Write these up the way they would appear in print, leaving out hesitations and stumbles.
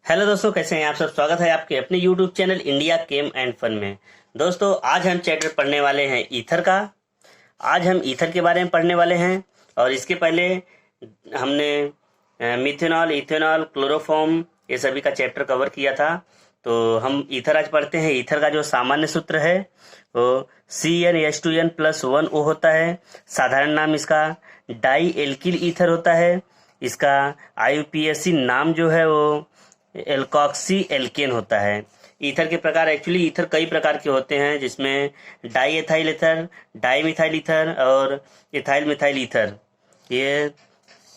Hello दोस्तों, कैसे हैं आप सब। स्वागत है आपके अपने YouTube channel India Chem and Fun में। दोस्तों, आज हम चैप्टर पढ़ने वाले हैं ईथर का। आज हम ईथर के बारे में पढ़ने वाले हैं। और इसके पहले हमने मिथेनॉल, इथेनॉल, क्लोरोफॉर्म ये सभी का चैप्टर कवर किया था। तो हम ईथर आज पढ़ते हैं। ईथर का जो सामान्य सूत्र है वो CnH2n+1O होता है। साधारण नाम इसका डाई एल्किल ईथर होता है। इसका IUPAC नाम जो है वो एल्कॉक्सी एल्केन होता है। ईथर के प्रकार, एक्चुअली ईथर कई प्रकार के होते हैं, जिसमें diethyl ether, dimethyl ether और इथाइल मिथाइल ईथर, ये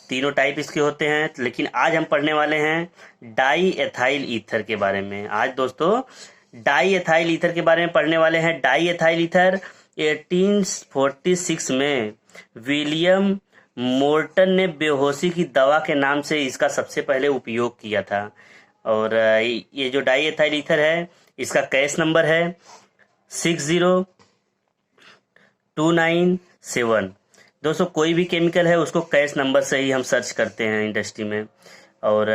तीनों टाइप इसके होते हैं। लेकिन आज हम पढ़ने वाले हैं डाई एथाइल ईथर के बारे में। आज दोस्तों डाई एथाइल ईथर के बारे में पढ़ने वाले हैं। डाई एथाइल ईथर 1846 में विलियम मोर्टन ने बेहोशी की दवा के नाम से इसका सबसे पहले उपयोग किया था। और ये जो डाई एथाइल ईथर है, इसका कैश नंबर है 60297। दोस्तों, कोई भी केमिकल है उसको कैश नंबर से ही हम सर्च करते हैं इंडस्ट्री में। और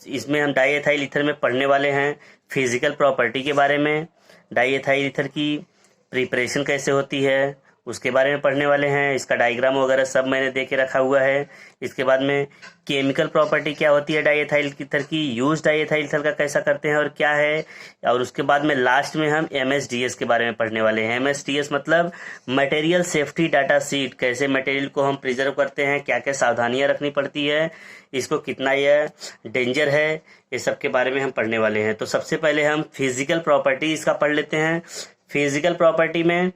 इसमें हम डाई एथाइल ईथर में पढ़ने वाले हैं फिजिकल प्रॉपर्टी के बारे में। डाई एथाइल ईथर की प्रिपरेशन कैसे होती है उसके बारे में पढ़ने वाले हैं। इसका डायग्राम वगैरह सब मैंने दे के रखा हुआ है। इसके बाद में केमिकल प्रॉपर्टी क्या होती है डाई एथाइल ईथर की, यूज डाई एथाइल ईथर का कैसा करते हैं और क्या है। और उसके बाद में लास्ट में हम MSDS के बारे में पढ़ने वाले हैं। MSDS मतलब मटेरियल सेफ्टी डाटा शीट, कैसे मटेरियल को हम प्रिजर्व करते हैं, क्या क्या सावधानियां रखनी पड़ती है, इसको कितना यह डेंजर है, ये सब के बारे में हम पढ़ने वाले हैं। तो सबसे पहले हम फिजिकल प्रॉपर्टी इसका पढ़ लेते हैं। फिजिकल प्रॉपर्टी में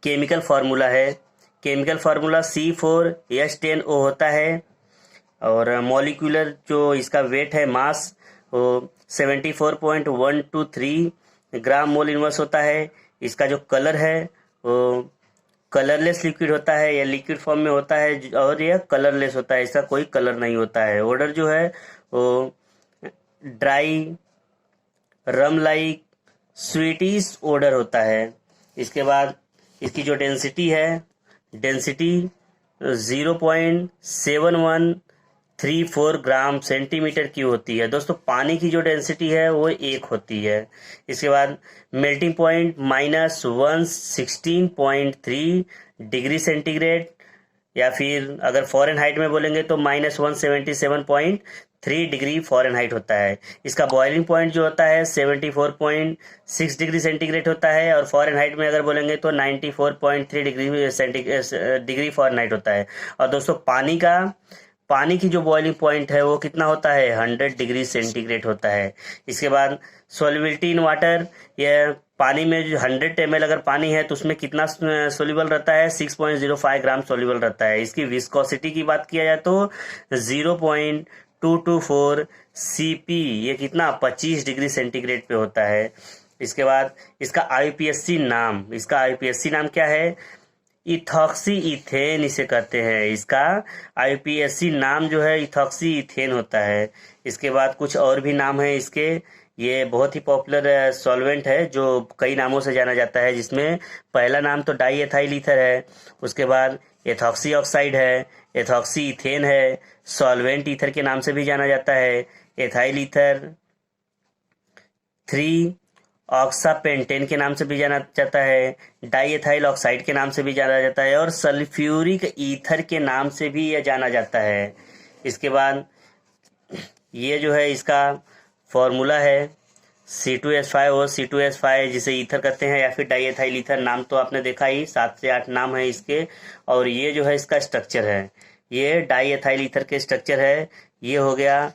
केमिकल फार्मूला है। केमिकल फार्मूला C4H10O होता है। और मॉलिक्यूलर जो इसका वेट है, मास, वो 74.123 ग्राम मोल इनवर्स होता है। इसका जो कलर है वो कलरलेस लिक्विड होता है, या लिक्विड फॉर्म में होता है, और यह कलरलेस होता है, इसका कोई कलर नहीं होता है। ऑर्डर जो है वो ड्राई रम लाइक स्वीटिश ऑर्डर होता है। इसके बाद इसकी जो डेंसिटी है, डेंसिटी 0.7134 ग्राम सेंटीमीटर क्यूब होती है। दोस्तों, पानी की जो डेंसिटी है वो 1 होती है। इसके बाद मेल्टिंग पॉइंट -116.3 डिग्री सेंटीग्रेड, या फिर अगर फॉरेनहाइट में बोलेंगे तो -177.3 डिग्री फॉरेनहाइट होता है। इसका बॉइलिंग पॉइंट जो होता है 74.6 डिग्री सेंटीग्रेड होता है। और फॉरेनहाइट में अगर बोलेंगे तो 94.3 डिग्री फॉरेनहाइट होता है। और दोस्तों, पानी की जो बॉइलिंग पॉइंट है वो कितना होता है, 100 डिग्री सेंटीग्रेड होता है। इसके बाद सोल्युबिलिटी इन वाटर, यह पानी में जो 100 ml अगर पानी है तो उसमें कितना सोल्यूबल रहता है, 6.05 ग्राम सोल्यूबल रहता है। इसकी विस्कोसिटी की बात किया जाए तो 0.224 cp, ये कितना 25 डिग्री सेंटीग्रेड पे होता है। इसके बाद इसका IUPAC नाम क्या है, इथॉक्सी इथेन इसे कहते हैं। इसका IUPAC नाम जो है इथॉक्सी इथेन होता है। इसके बाद कुछ और भी नाम है इसके। ये बहुत ही पॉपुलर सॉल्वेंट है जो कई नामों से जाना जाता है, जिसमें पहला नाम तो डाई एथाइल ईथर है, उसके बाद एथॉक्सी ऑक्साइड है, एथॉक्सी इथेन है, सॉल्वेंट ईथर के नाम से भी जाना जाता है, एथाइल ईथर 3 ऑक्सापेंटेन के नाम से भी जाना जाता है, डाई एथाइल ऑक्साइड के नाम से भी जाना जाता है, और सल्फ्यूरिक ईथर के नाम से भी यह जाना जाता है। इसके बाद ये जो है इसका फॉर्मूला है C2H5O, C2H5 जिसे ईथर कहते हैं, या फिर डाई एथाइल ईथर। नाम तो आपने देखा ही, 7 से 8 नाम है इसके। और ये जो है इसका स्ट्रक्चर है, ये डाई एथाइल ईथर के स्ट्रक्चर है। ये हो गया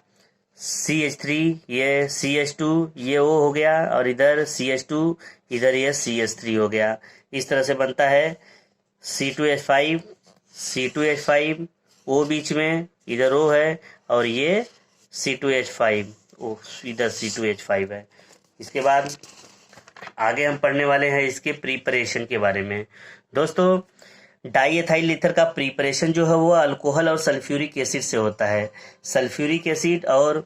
CH3, ये CH2, ये O हो गया, और इधर CH2, इधर ये CH3 हो गया। इस तरह से बनता है C2H5 O बीच में, इधर O है, और ये C2H5 O, इधर C2H5 है। इसके बाद आगे हम पढ़ने वाले हैं इसके प्रिपरेशन के बारे में। दोस्तों, डाई एथाइल ईथर का प्रिपरेशन जो है वो अल्कोहल और सल्फ्यूरिक एसिड से होता है। सल्फ्यूरिक एसिड और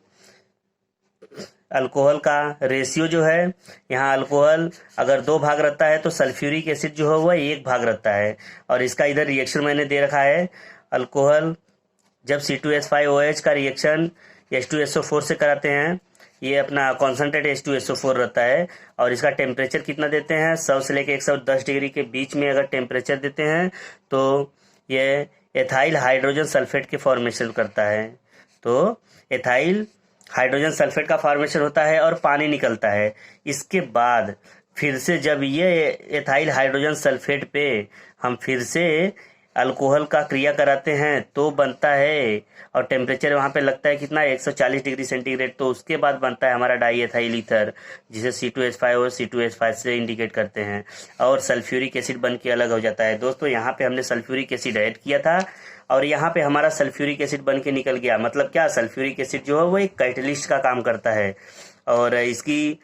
अल्कोहल का रेशियो जो है, यहाँ अल्कोहल अगर 2 भाग रहता है तो सल्फ्यूरिक एसिड जो है वह 1 भाग रहता है। और इसका इधर रिएक्शन मैंने दे रखा है। अल्कोहल जब C2H5OH का रिएक्शन H2SO4 से कराते हैं। ये अपना कॉन्सेंट्रेट H2SO4 रहता है और इसका टेम्परेचर कितना देते हैं, 100 से लेकर 110 डिग्री के बीच में अगर टेम्परेचर देते हैं तो ये एथाइल हाइड्रोजन सल्फेट के फॉर्मेशन करता है। तो एथाइल हाइड्रोजन सल्फेट का फॉर्मेशन होता है और पानी निकलता है। इसके बाद फिर से जब ये एथाइल हाइड्रोजन सल्फेट पे हम फिर से अल्कोहल का क्रिया कराते हैं तो बनता है, और टेम्परेचर वहाँ पे लगता है कितना, 140 डिग्री सेंटीग्रेड। तो उसके बाद बनता है हमारा डाई एथाइल ईथर, जिसे C2H5 और C2H5 से इंडिकेट करते हैं, और सल्फ्यूरिक एसिड बन के अलग हो जाता है। दोस्तों यहाँ पे हमने सल्फ्यूरिक एसिड ऐड किया था और यहाँ पे हमारा सल्फ्यूरिक एसिड बन के निकल गया। मतलब क्या, सल्फ्यूरिक एसिड जो है वो एक कैटलिस्ट का काम करता है। और इसकी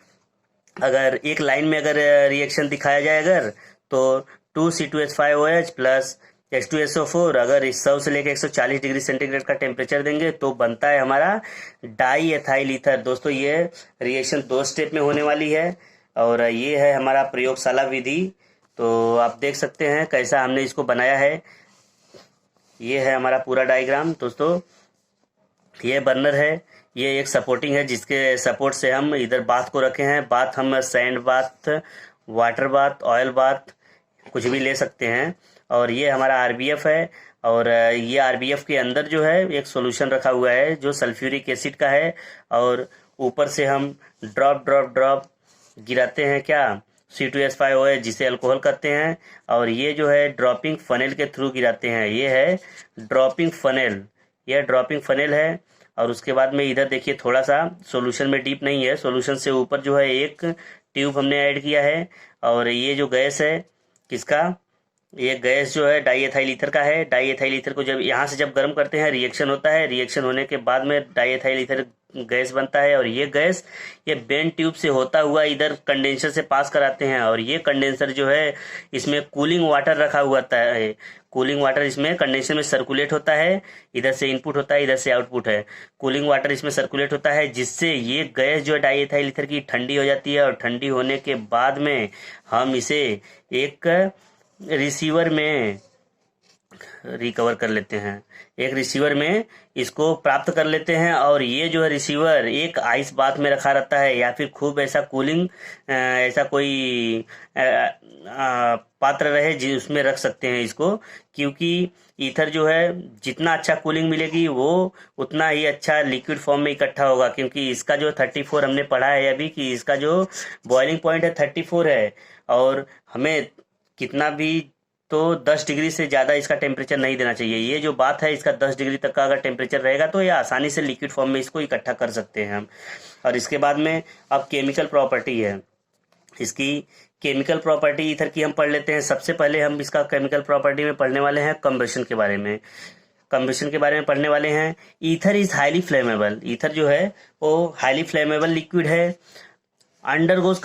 अगर एक लाइन में अगर रिएक्शन दिखाया जाए अगर, तो 2C2H5OH प्लस H2SO4 अगर 100 से लेकर 140 डिग्री सेंटीग्रेड का टेम्परेचर देंगे तो बनता है हमारा डाई एथाइल ईथर। दोस्तों ये रिएक्शन 2 स्टेप में होने वाली है और ये है हमारा प्रयोगशाला विधि। तो आप देख सकते हैं कैसा हमने इसको बनाया है। ये है हमारा पूरा डायग्राम। दोस्तों ये बर्नर है, ये एक सपोर्टिंग है जिसके सपोर्ट से हम इधर बाथ को रखे हैं। बाथ हम sand bath, water bath, oil bath कुछ भी ले सकते हैं। और ये हमारा RBF है और ये RBF के अंदर जो है एक सॉल्यूशन रखा हुआ है जो सल्फ्यूरिक एसिड का है, और ऊपर से हम ड्रॉप ड्रॉप ड्रॉप गिराते हैं क्या, C2H5OH जिसे अल्कोहल कहते हैं। और ये जो है ड्रॉपिंग फनेल के थ्रू गिराते हैं। ये है ड्रॉपिंग फनेल, यह ड्रॉपिंग फनेल है। और उसके बाद में इधर देखिए थोड़ा सा सॉल्यूशन में डीप नहीं है, सॉल्यूशन से ऊपर जो है एक ट्यूब हमने ऐड किया है। और ये जो गैस है किसका, ये गैस जो है डाई एथाइल ईथर का है। डाई एथाइल ईथर को जब यहाँ से जब गर्म करते हैं रिएक्शन होता है, रिएक्शन होने के बाद में डाई एथाइल ईथर गैस बनता है। और ये गैस ये बेंड ट्यूब से होता हुआ इधर कंडेंसर से पास कराते हैं। और ये कंडेंसर जो है इसमें कूलिंग वाटर रखा हुआ है। कूलिंग वाटर इसमें कंडेंसर में सर्कुलेट होता है, इधर से इनपुट होता है, इधर से आउटपुट है। कूलिंग वाटर इसमें सर्कुलेट होता है जिससे ये गैस जो है डाई एथाइल ईथर की ठंडी हो जाती है। और ठंडी होने के बाद में हम इसे एक रिसीवर में रिकवर कर लेते हैं, एक रिसीवर में इसको प्राप्त कर लेते हैं। और ये जो है रिसीवर एक आइस बाथ में रखा रहता है या फिर खूब ऐसा कूलिंग ऐसा कोई पात्र रहे जिसमें रख सकते हैं इसको, क्योंकि ईथर जो है जितना अच्छा कूलिंग मिलेगी वो उतना ही अच्छा लिक्विड फॉर्म में इकट्ठा होगा। क्योंकि इसका जो 34 हमने पढ़ा है अभी कि इसका जो बॉइलिंग पॉइंट है 34 है, और हमें कितना भी तो 10 डिग्री से ज़्यादा इसका टेम्परेचर नहीं देना चाहिए। ये जो बात है इसका 10 डिग्री तक का अगर टेम्परेचर रहेगा तो ये आसानी से लिक्विड फॉर्म में इसको इकट्ठा कर सकते हैं हम। और इसके बाद में अब केमिकल प्रॉपर्टी है, इसकी केमिकल प्रॉपर्टी ईथर की हम पढ़ लेते हैं। सबसे पहले हम इसका केमिकल प्रॉपर्टी में पढ़ने वाले हैं कंबशन के बारे में। कंबशन के बारे में पढ़ने वाले हैं। Ether is highly flammable, ether जो है वो हाईली फ्लेमेबल लिक्विड है। Undergoes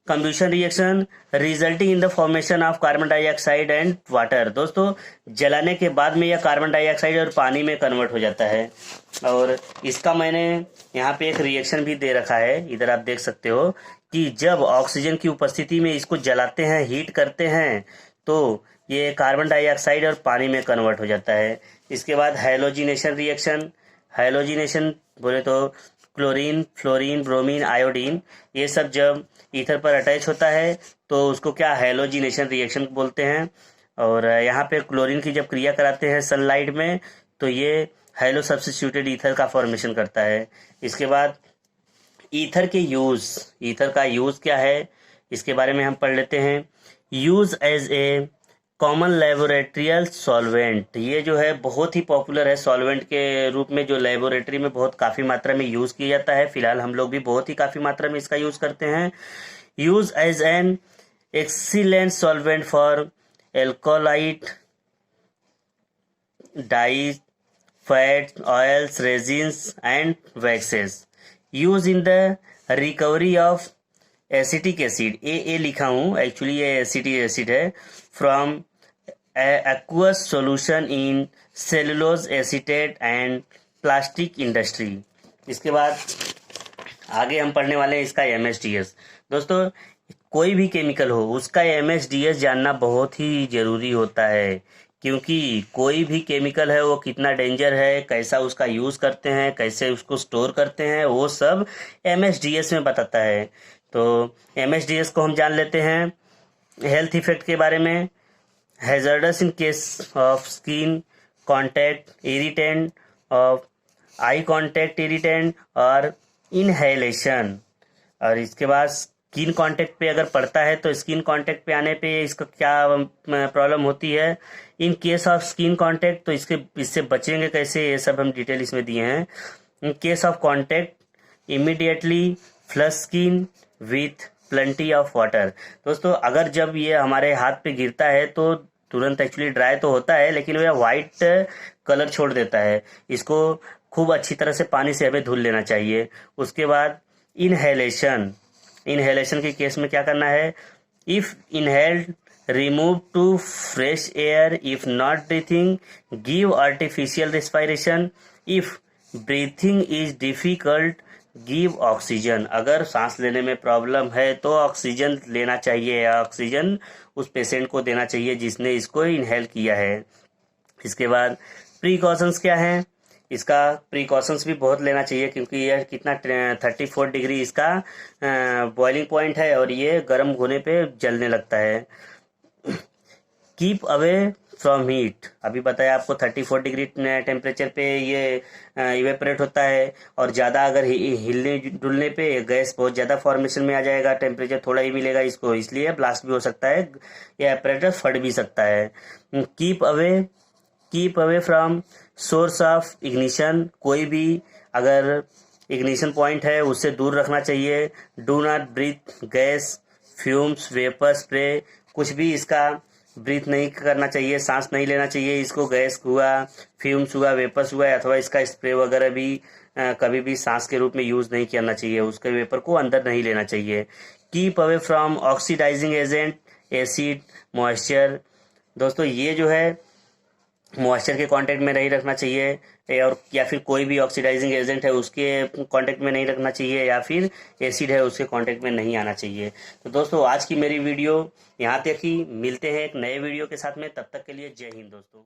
combustion reaction resulting in the formation of carbon dioxide and water। दोस्तों जलाने के बाद में यह कार्बन डाइऑक्साइड और पानी में कन्वर्ट हो जाता है। और इसका मैंने यहाँ पे एक रिएक्शन भी दे रखा है, इधर आप देख सकते हो कि जब ऑक्सीजन की उपस्थिति में इसको जलाते हैं, हीट करते हैं, तो ये कार्बन डाइऑक्साइड और पानी में कन्वर्ट हो जाता है। इसके बाद हैलोजिनेशन रिएक्शन, हैलोजिनेशन बोले तो क्लोरीन, फ्लोरीन, ब्रोमीन, आयोडीन, ये सब जब ईथर पर अटैच होता है तो उसको क्या हैलोजिनेशन रिएक्शन बोलते हैं। और यहाँ पे क्लोरीन की जब क्रिया कराते हैं सनलाइट में तो ये हैलो सब्स्टिट्यूटेड ईथर का फॉर्मेशन करता है। इसके बाद ईथर के यूज, ईथर का यूज क्या है इसके बारे में हम पढ़ लेते हैं। Use as a common laboratorial solvent, ये जो है बहुत ही पॉपुलर है सॉल्वेंट के रूप में, जो लेबोरेटरी में बहुत काफ़ी मात्रा में यूज़ किया जाता है। फिलहाल हम लोग भी बहुत ही काफ़ी मात्रा में इसका यूज़ करते हैं। Use as an excellent solvent for alkaloid, dye, fat, oils, resins and waxes. Use in the recovery of acetic acid, ए लिखा हूँ, एक्चुअली ये एसिटिक एसिड है, from aqueous solution in cellulose acetate and plastic industry। इसके बाद आगे हम पढ़ने वाले हैं इसका MSDS। दोस्तों कोई भी केमिकल हो उसका MSDS जानना बहुत ही जरूरी होता है, क्योंकि कोई भी केमिकल है वो कितना डेंजर है, कैसा उसका यूज़ करते हैं, कैसे उसको स्टोर करते हैं, वो सब MSDS में बताता है। तो MSDS को हम जान लेते हैं हेल्थ इफेक्ट के बारे में। Hazardous in case of skin contact irritant, of eye contact irritant और इनहेलेशन। और इसके बाद स्किन कांटेक्ट पे अगर पड़ता है तो स्किन कांटेक्ट पे आने पे इसका क्या प्रॉब्लम होती है। In case of skin contact तो इससे बचेंगे कैसे, ये सब हम डिटेल इसमें दिए हैं। In case of contact immediately flush skin with plenty of water. दोस्तों अगर जब ये हमारे हाथ पे गिरता है तो तुरंत एक्चुअली ड्राई तो होता है, लेकिन वह वाइट कलर छोड़ देता है। इसको खूब अच्छी तरह से पानी से हमें धुल लेना चाहिए। उसके बाद इनहेलेशन के केस में क्या करना है, if inhaled remove to fresh air, if not breathing give artificial respiration, if breathing is difficult give oxygen. अगर सांस लेने में प्रॉब्लम है तो ऑक्सीजन लेना चाहिए, या ऑक्सीजन उस पेशेंट को देना चाहिए जिसने इसको इनहेल किया है। इसके बाद प्रिकॉशंस क्या हैं, इसका प्रिकॉशंस भी बहुत लेना चाहिए क्योंकि यह कितना 34 डिग्री इसका बॉइलिंग पॉइंट है और ये गर्म होने पे जलने लगता है। कीप अवे फ्रॉम हीट, अभी बताया आपको 34 डिग्री टेम्परेचर पे ये इवेपोरेट होता है, और ज़्यादा अगर हिलने डुलने पे गैस बहुत ज़्यादा फॉर्मेशन में आ जाएगा, टेम्परेचर थोड़ा ही मिलेगा इसको, इसलिए ब्लास्ट भी हो सकता है, ये एपरेटस फट भी सकता है। Keep away from source of ignition, कोई भी अगर इग्निशन पॉइंट है उससे दूर रखना चाहिए। Do not breathe gas fumes vapour spray, कुछ भी इसका ब्रीथ नहीं करना चाहिए, सांस नहीं लेना चाहिए इसको। गैस हुआ, फ्यूम्स हुआ, वेपर्स हुआ, अथवा इसका स्प्रे वगैरह भी कभी भी सांस के रूप में यूज नहीं करना चाहिए, उसके वेपर को अंदर नहीं लेना चाहिए। Keep away from oxidising agent acid moisture, दोस्तों ये जो है मॉइस्चर के कांटेक्ट में नहीं रखना चाहिए, और या फिर कोई भी ऑक्सीडाइजिंग एजेंट है उसके कांटेक्ट में नहीं रखना चाहिए, या फिर एसिड है उसके कांटेक्ट में नहीं आना चाहिए। तो दोस्तों आज की मेरी वीडियो यहाँ तक ही, मिलते हैं एक नए वीडियो के साथ में, तब तक के लिए जय हिंद दोस्तों।